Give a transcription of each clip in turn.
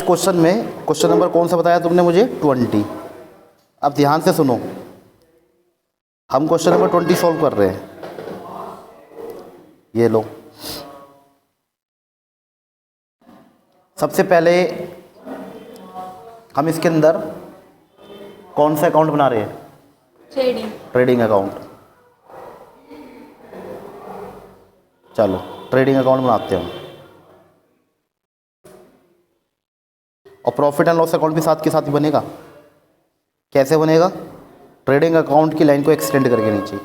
Question में question number कौन सा बताया तुमने मुझे? 20। अब ध्यान से सुनो, हम क्वेश्चन नंबर 20 सॉल्व कर रहे हैं। ये लो, सबसे पहले हम इसके अंदर कौन सा अकाउंट बना रहे हैं? Trading account. चलो ट्रेडिंग अकाउंट बनाते हैं हम, और प्रॉफिट एंड लॉस अकाउंट भी साथ के साथ ही बनेगा। कैसे बनेगा? ट्रेडिंग अकाउंट की लाइन को एक्सटेंड करके नीचे,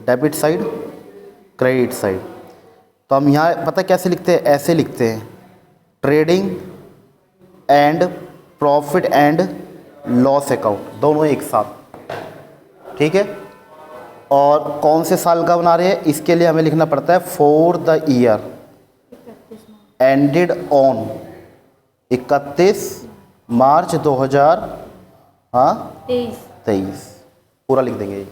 डेबिट साइड, क्रेडिट साइड। तो हम यहाँ पता कैसे लिखते हैं? ऐसे लिखते हैं, trading and profit and loss account, दोनों एक साथ। ठीक है। और कौन से साल का बना रहे हैं? इसके लिए हमें लिखना पड़ता है for the year ended on 31 मार्च 2023। पूरा लिख देंगे।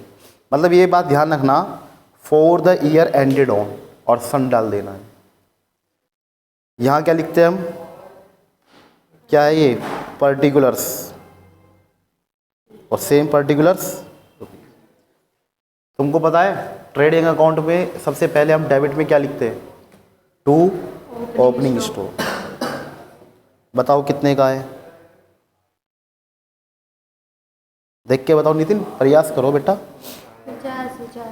मतलब ये बात ध्यान रखना, for the year ended on, और सन डाल देना है। यहाँ क्या लिखते हैं हम? क्या है ये? पर्टिकुलर्स, और सेम पर्टिकुलर्स। तुमको पता है ट्रेडिंग अकाउंट में सबसे पहले हम डेबिट में क्या लिखते हैं? To opening stock. बताओ कितने का है? देख के बताओ नितिन, प्रयास करो बेटा। 50,000।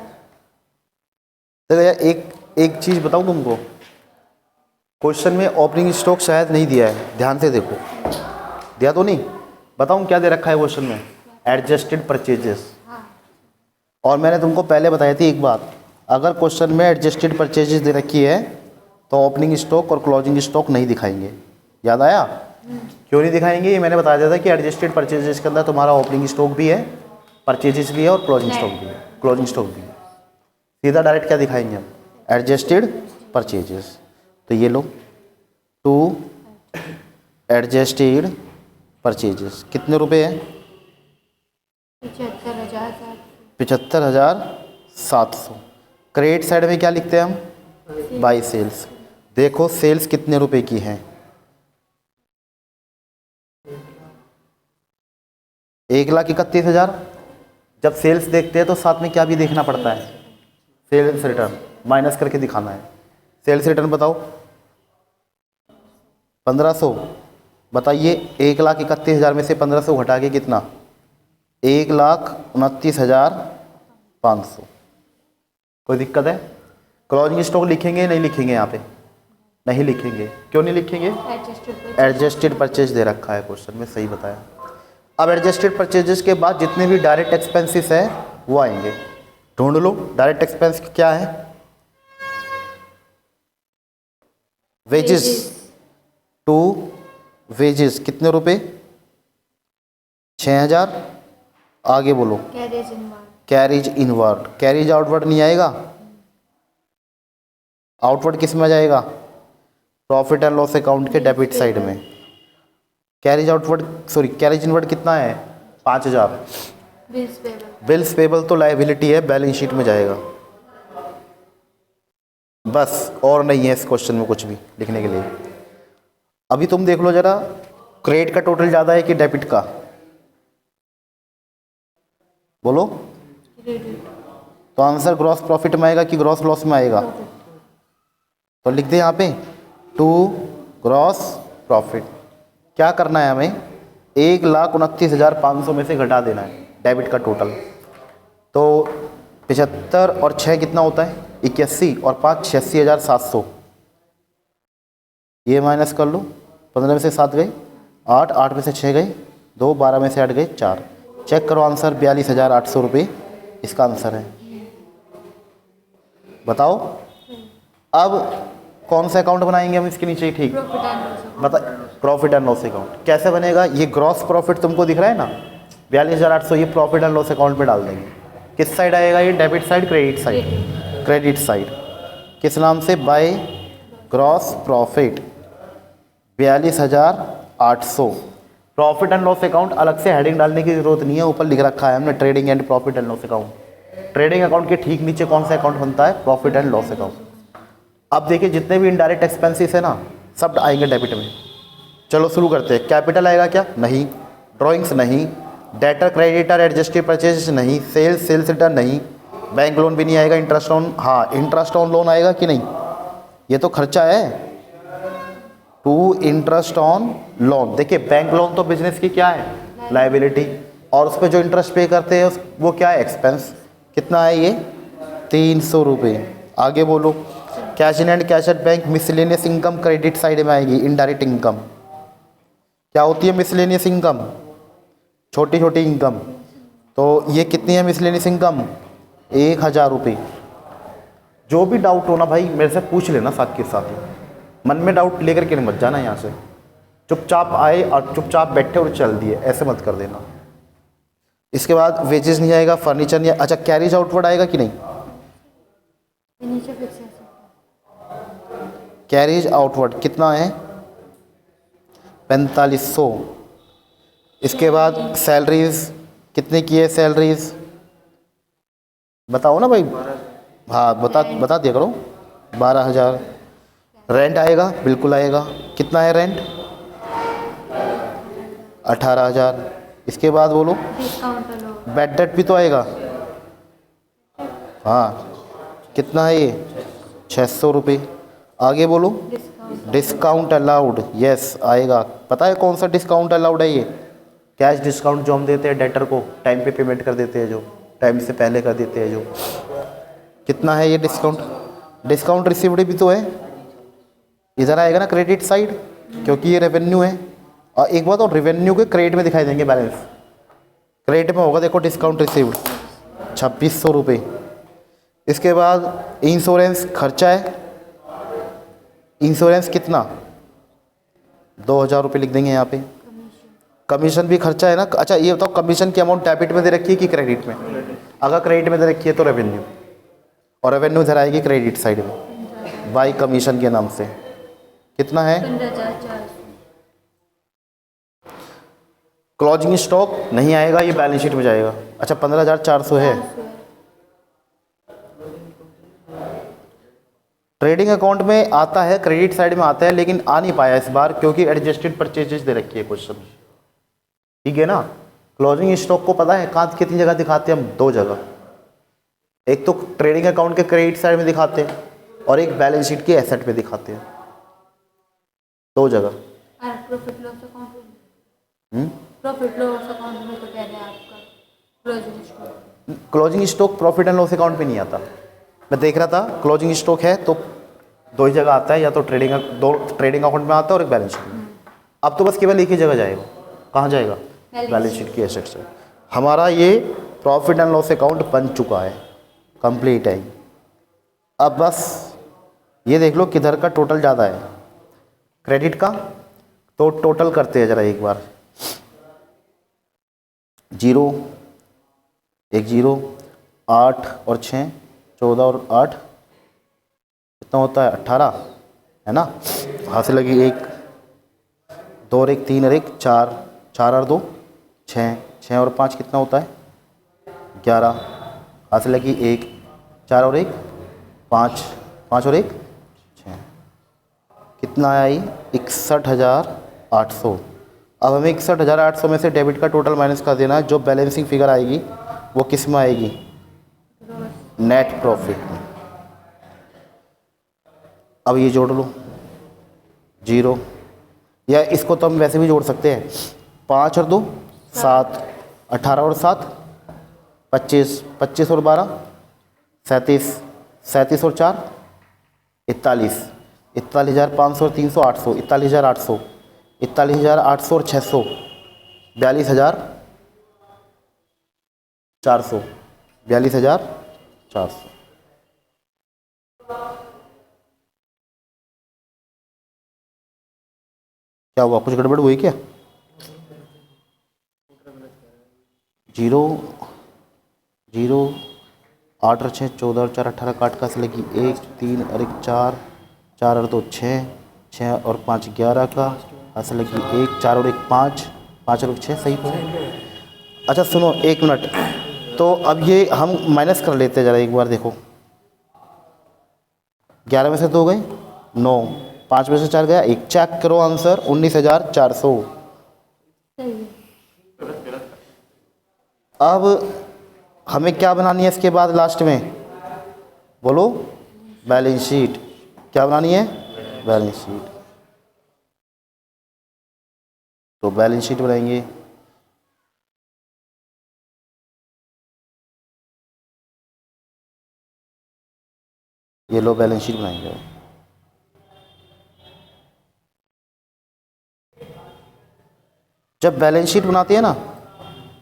देखो यार, एक चीज़ बताऊँ तुमको, क्वेश्चन में ओपनिंग स्टॉक शायद नहीं दिया है, ध्यान से देखो। दिया तो नहीं? बताऊँ क्या दे रखा है क्वेश्चन में? Adjusted purchases. और मैंने तुमको पहले बताई थी एक बात, अगर क्वेश्चन में एडजस्टेड परचेजेस दे रखी है तो ओपनिंग स्टॉक और क्लोजिंग स्टॉक नहीं दिखाएंगे। याद आया? क्यों नहीं दिखाएंगे? ये मैंने बता दिया था कि एडजस्टेड परचेजेस के अंदर तुम्हारा ओपनिंग स्टॉक भी है, परचेजेस भी है, और क्लोजिंग स्टॉक भी है। क्लोजिंग स्टॉक भी है। सीधा डायरेक्ट क्या दिखाएंगे हम? Adjusted purchases. तो ये लो, टू एडजस्टेड परचेजेस कितने रुपए हैं? 75,700। क्रेडिट साइड में क्या लिखते हैं हम? By sales. देखो सेल्स कितने रुपए की हैं? 1,31,000। जब सेल्स देखते हैं तो साथ में क्या भी देखना पड़ता है? सेल्स रिटर्न माइनस करके दिखाना है। सेल्स रिटर्न बताओ। 1500। बताइए 1,31,000 में से 1500 घटा के कितना? 1,29,500। कोई दिक्कत है? क्लोजिंग स्टॉक लिखेंगे नहीं लिखेंगे? यहाँ पे नहीं लिखेंगे। क्यों नहीं लिखेंगे? एडजस्टेड परचेज दे रखा है क्वेश्चन में, सही बताया। अब एडजस्टेड परचेजेस के बाद जितने भी डायरेक्ट एक्सपेंसेस है वो आएंगे। ढूंढ लो डायरेक्ट एक्सपेंस क्या है? वेजेस। टू वेजेस कितने रुपए? 6,000। आगे बोलो। Carriage inward. कैरिज आउटवर्ड नहीं आएगा? आउटवर्ड किस में जाएगा? प्रॉफिट एंड लॉस अकाउंट के डेबिट साइड में। Carriage outward sorry carriage inward कितना है? 5,000। बिल्स पेबल तो लायबिलिटी है, बैलेंस शीट में जाएगा। बस, और नहीं है इस क्वेश्चन में कुछ भी लिखने के लिए। अभी तुम देख लो जरा, क्रेडिट का टोटल ज़्यादा है कि डेबिट का? बोलो। तो आंसर ग्रॉस प्रॉफिट में आएगा कि ग्रॉस लॉस में आएगा? तो लिख दे यहाँ पे टू ग्रॉस प्रॉफिट। क्या करना है हमें? 1,29,500 में से घटा देना है डेबिट का टोटल। तो 75 और 6 कितना होता है? 81, और 5 86,700। ये माइनस कर लो। 15 में से 7 गए 8, 8 में से 6 गए 2, 12 में से 8 गए 4। चेक करो आंसर 42,800 रुपये इसका आंसर है। बताओ अब कौन सा अकाउंट बनाएंगे हम इसके नीचे? ठीक बता, प्रॉफिट एंड लॉस अकाउंट। कैसे बनेगा? ये ग्रॉस प्रॉफिट तुमको दिख रहा है ना 42,800, ये प्रॉफिट एंड लॉस अकाउंट में डाल देंगे। किस साइड आएगा ये? Debit side, credit side? Credit side. किस नाम से? By gross profit 42,800। Profit and loss account अलग से हेडिंग डालने की जरूरत नहीं है, ऊपर लिख रखा है हमने trading and profit and loss account. Trading account के ठीक नीचे कौन सा अकाउंट बनता है? Profit and loss account. अब देखिए जितने भी इनडायरेक्ट एक्सपेंसेस है ना, सब आएंगे डेबिट में। चलो शुरू करते हैं। कैपिटल आएगा क्या? नहीं। ड्राइंग्स नहीं। डेटर क्रेडिटर एडजस्टेड परचेज नहीं। सेल्स रिटर्न नहीं। बैंक लोन भी नहीं आएगा। इंटरेस्ट ऑन, हाँ इंटरेस्ट ऑन लोन आएगा कि नहीं? ये तो खर्चा है। To interest on loan. देखिए बैंक लोन तो बिजनेस की क्या है? लायबिलिटी, और उस पर जो इंटरेस्ट पे करते हैं वो क्या है? एक्सपेंस। कितना है ये? 300 रुपये। आगे बोलो। Cash in and cash at bank miscellaneous income credit side में आएगी। इनडायरेक्ट इनकम क्या होती है? मिसलेनियस इनकम, छोटी छोटी इनकम। तो ये कितनी है मिसलेनियस इनकम? 1000 रुपये। जो भी डाउट हो ना भाई मेरे से पूछ लेना साथ के साथ ही, मन में डाउट लेकर के मत जाना यहाँ से। चुपचाप आए और चुपचाप बैठे और चल दिए, ऐसे मत कर देना। इसके बाद वेजेस नहीं आएगा, फर्नीचर नहीं। अच्छा कैरिज आउटवर्ड आएगा कि नहीं? ये नीचे फिक्स है। कैरिज आउटवर्ड कितना है? 4500। इसके बाद सैलरीज कितने की है? सैलरीज बताओ ना भाई। हाँ बता दिया करो। 12,000। रेंट आएगा? बिल्कुल आएगा। कितना है रेंट? 18,000। इसके बाद बोलो। डिस्काउंट लो। बैड डेट भी तो आएगा। हाँ कितना है ये? 600 रुपये। आगे बोलो। डिस्काउंट अलाउड, यस आएगा। पता है कौन सा डिस्काउंट अलाउड है ये? कैश डिस्काउंट जो हम देते हैं डेटर को, टाइम पे पेमेंट कर देते हैं, जो टाइम से पहले कर देते हैं जो। कितना है ये डिस्काउंट? डिस्काउंट रिसीव्ड भी तो है, इधर आएगा ना क्रेडिट साइड, क्योंकि ये रेवेन्यू है। और एक बात और, रेवेन्यू के क्रेडिट में दिखाई देंगे बैलेंस। क्रेडिट में होगा देखो डिस्काउंट रिसीव्ड 2600 रुपये। इसके बाद इंश्योरेंस खर्चा है। इंश्योरेंस कितना? 2000 रुपये लिख देंगे यहाँ पे। कमीशन भी खर्चा है ना। अच्छा ये बताओ कमीशन की अमाउंट डेबिट में दे रखी है कि क्रेडिट में? अगर क्रेडिट में दे रखी है तो रेवेन्यू, और रेवेन्यू इधर आएगी क्रेडिट साइड में बाई कमीशन के नाम से। कितना है? 15,400। क्लोजिंग स्टॉक नहीं आएगा, ये बैलेंस शीट में जाएगा। अच्छा 15,400 है। ट्रेडिंग अकाउंट में आता है, क्रेडिट साइड में आता है, लेकिन आ नहीं पाया इस बार क्योंकि एडजस्टेड परचेजेस दे रखी है क्वेश्चन। ठीक है ना। क्लोजिंग स्टॉक को पता है कहाँ कितनी जगह दिखाते हैं हम? 2 जगह। एक तो ट्रेडिंग अकाउंट के क्रेडिट साइड में दिखाते हैं और एक बैलेंस शीट के एसेट में दिखाते हैं। 2 जगह। Profit loss account, profit loss account में तो कह रहे हैं आपका closing stock. Closing stock profit and loss account में नहीं आता। मैं देख रहा था क्लोजिंग स्टॉक है तो 2 ही जगह आता है, या तो ट्रेडिंग अकाउंट में आता है और एक बैलेंस शीट में। अब तो बस केवल एक ही जगह जाएगा। कहाँ जाएगा? बैलेंस शीट की एसेट से। हमारा ये प्रॉफिट एंड लॉस अकाउंट बन चुका है, कंप्लीट है। अब बस ये देख लो किधर का टोटल ज़्यादा है, क्रेडिट का। तो टोटल करते हैं ज़रा एक बार। 0 1 0 8 और 6 14 और 8 कितना होता है? 18 है ना। हाथ से लगी 1 2 और 1 3 और 1 4 4 और 2 6 6 और 5 कितना होता है? 11। हाथ से लगी 1 4 और 1 5 5 और 1 6। कितना आया ये? 61,800। अब हमें 61,800 में से डेबिट का टोटल माइनस कर देना है। जो बैलेंसिंग फिगर आएगी वो किस में आएगी? नेट प्रॉफिट में। अब ये जोड़ लो 0, या इसको तो हम वैसे भी जोड़ सकते हैं। 5 और 2 7 18 और 7 25 25 और 12 37 37 और 4 41 41,500 और 300 800 41,800 41,800 और 600 42,400 42,400। क्या हुआ? कुछ गड़बड़ हुई क्या? 0 0 8 और 6 14 और 4 18 काट का से लगी 1 3 और 1 4 4 और 2 6 6 और 5 11 का ऐसे लगी 1 4 और 1 5 5 और 1 6 सही तो है। अच्छा सुनो 1 मिनट, तो अब ये हम माइनस कर लेते हैं ज़रा एक बार, देखो 11 में से 2 गए 9, 5 में से 4 गया 1, चेक करो आंसर 19,400। सही है। अब हमें क्या बनानी है इसके बाद लास्ट में, बोलो? Balance sheet. क्या बनानी है? Balance sheet. तो बैलेंस शीट बनाएंगे। ये लो बैलेंस शीट बनाएंगे। जब बैलेंस शीट बनाते हैं ना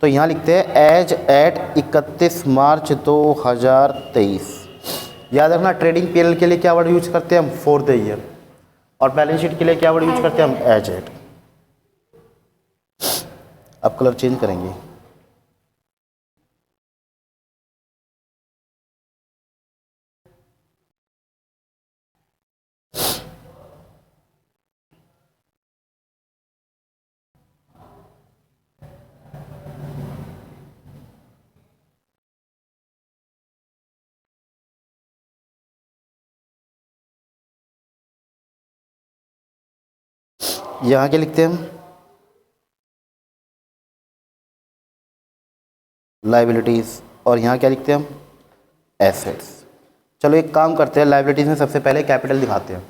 तो यहाँ लिखते हैं एज एट 31 मार्च 2023। याद रखना ट्रेडिंग पीरियड के लिए क्या वर्ड यूज करते हैं हम? For the year. और बैलेंस शीट के लिए क्या वर्ड यूज करते हैं हम? As at. अब कलर चेंज करेंगे। यहाँ क्या लिखते हैं हम? लाइबिलिटीज़। और यहाँ क्या लिखते हैं हम? एसेट्स। चलो एक काम करते हैं, लाइबिलिटीज़ में सबसे पहले कैपिटल दिखाते हैं।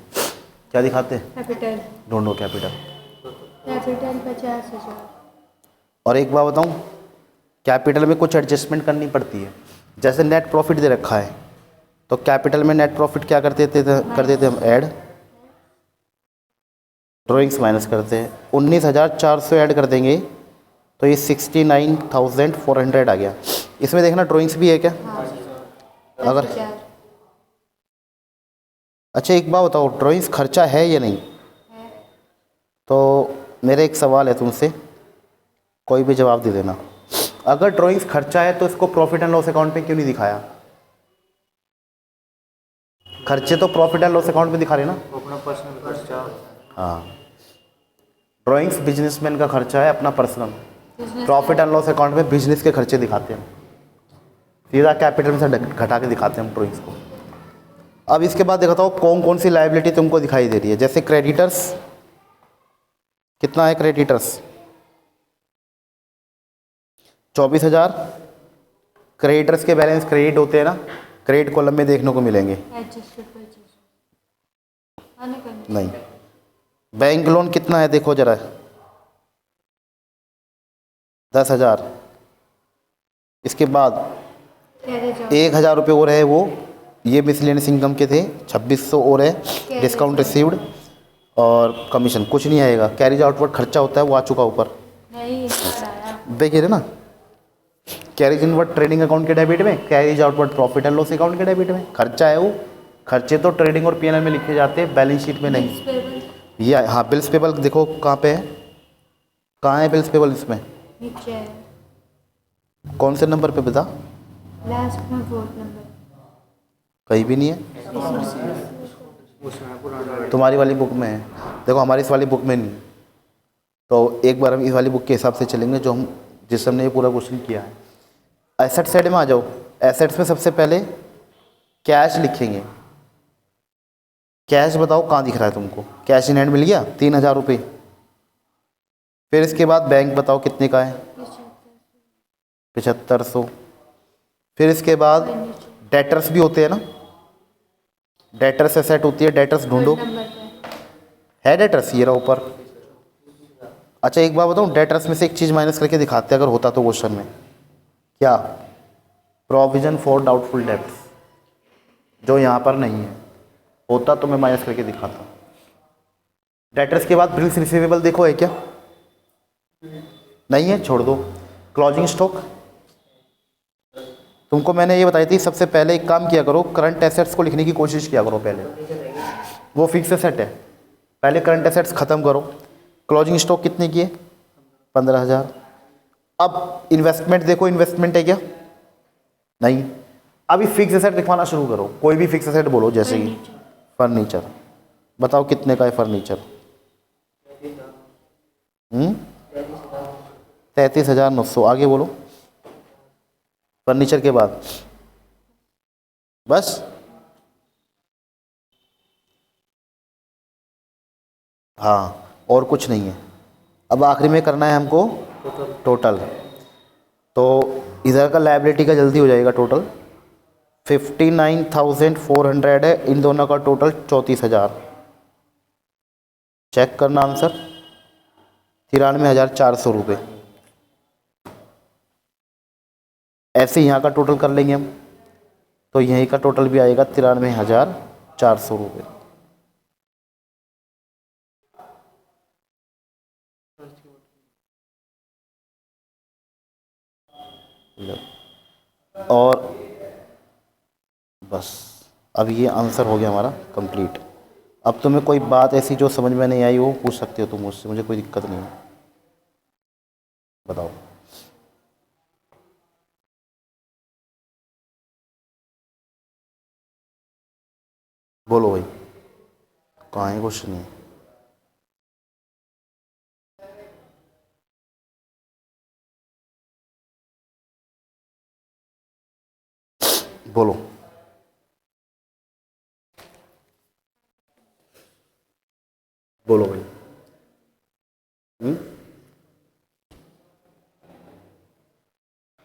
क्या दिखाते हैं? कैपिटल। ढूंढो कैपिटल। कैपिटल 50,000। और एक बात बताऊँ, कैपिटल में कुछ एडजस्टमेंट करनी पड़ती है। जैसे नेट प्रॉफिट दे रखा है तो कैपिटल में नेट प्रॉफिट क्या कर देते हम? ऐड। ड्राइंग्स माइनस करते हैं, 19,400 ऐड कर देंगे तो ये 69,400 आ गया। इसमें देखना ड्राइंग्स भी है क्या? अगर 10,000 अच्छा एक बात बताओ, ड्राइंग्स खर्चा है या नहीं? है। तो मेरा एक सवाल है तुमसे, कोई भी जवाब दे देना। अगर ड्राइंग्स खर्चा है तो इसको प्रॉफिट एंड लॉस अकाउंट पे क्यों नहीं दिखाया? खर्चे तो प्रॉफिट एंड लॉस अकाउंट पे दिखा रहे ना, अपना पर्सनल खर्चा। हाँ। ड्राइंग्स बिजनेसमैन का खर्चा है अपना personal. Business profit and loss account में बिजनेस के खर्चे दिखाते हैं, सीधा कैपिटल में से घटा के दिखाते हैं हम ड्राइंग्स को। अब इसके बाद दिखाता हूँ कौन कौन सी लायबिलिटी तुमको दिखाई दे रही है। जैसे क्रेडिटर्स, कितना है क्रेडिटर्स? 24,000। क्रेडिटर्स के बैलेंस क्रेडिट होते हैं ना, क्रेडिट कॉलम में देखने को मिलेंगे। एडजस्टेड परचेज आने करने। नहीं। बैंक लोन कितना है देखो जरा, 10,000। इसके बाद 1,000 रुपये और है, वो ये मिसलेनियस इनकम के थे, 2,600 और है, डिस्काउंट रिसीव्ड और कमीशन। कुछ नहीं आएगा, कैरिज आउटवर्ड खर्चा होता है वो आ चुका ऊपर, नहीं आया। देखिए थे ना, कैरिज इनवर्ड ट्रेडिंग अकाउंट के डेबिट में, carriage outward profit and loss account के डेबिट में। खर्चा है वो, खर्चे तो ट्रेडिंग और पीएनएल में लिखे जाते हैं, बैलेंस शीट में नहीं। ये हाँ बिल्स पेबल देखो कहाँ पे है, कहाँ है बिल्स पेबल? इसमें नीचे है, कौन से नंबर पे बता? लास्ट में 4th नंबर। कहीं भी नहीं है, तुम्हारी वाली बुक में है। देखो हमारी इस वाली बुक में नहीं। तो एक बार हम इस वाली बुक के हिसाब से चलेंगे जो हम जिस हमने ये पूरा क्वेश्चन किया है। एसेट साइड में आ जाओ। एसेट्स में सबसे पहले कैश लिखेंगे। कैश बताओ कहाँ दिख रहा है तुमको? कैश इन हैंड मिल गया 3,000 रुपये। फिर इसके बाद बैंक बताओ कितने का है? 7,500। फिर इसके बाद डेटर्स भी होते हैं ना, डेटर्स एसेट होती है, डेटर्स ढूंढो। है डेटर्स? ये रहा ऊपर। अच्छा एक बात बताऊँ, डेटर्स में से एक चीज़ माइनस करके दिखाते हैं अगर होता तो क्वेश्चन में। क्या? प्रोविजन फॉर डाउटफुल डेब्ट्स, जो यहाँ पर नहीं है। होता तो मैं माइनस करके दिखाता। डेटर्स के बाद बिल्स रिसीवेबल देखो है क्या? नहीं है, छोड़ दो। क्लोजिंग स्टॉक तुमको मैंने ये बताई थी, सबसे पहले एक काम किया करो, करंट एसेट्स को लिखने की कोशिश किया करो पहले। वो फिक्स एसेट है, पहले करंट एसेट्स ख़त्म करो। क्लोजिंग स्टॉक कितने की है? 15,000। अब इन्वेस्टमेंट देखो, इन्वेस्टमेंट है क्या? नहीं। अभी फिक्स एसेट लिखवाना शुरू करो, कोई भी फिक्स एसेट बोलो, जैसे कि फर्नीचर। बताओ कितने का है फर्नीचर? 33,900। आगे बोलो। फर्नीचर के बाद बस। हाँ, और कुछ नहीं है। अब आखिरी में करना है हमको टोटल। तो इधर का लायबिलिटी का जल्दी हो जाएगा। टोटल 59,400 है, इन दोनों का टोटल 34,000। चेक करना आंसर 93,400 रुपये। ऐसे यहाँ का टोटल कर लेंगे हम, तो यहीं का टोटल भी आएगा 93,400 रुपये। और बस, अब ये आंसर हो गया हमारा कंप्लीट। अब तुम्हें कोई बात ऐसी जो समझ में नहीं आई वो पूछ सकते हो तुम मुझसे, मुझे कोई दिक्कत नहीं है। बताओ। बोलो भाई, कहाँ है क्वेश्चन है? बोलो। बोलो भाई।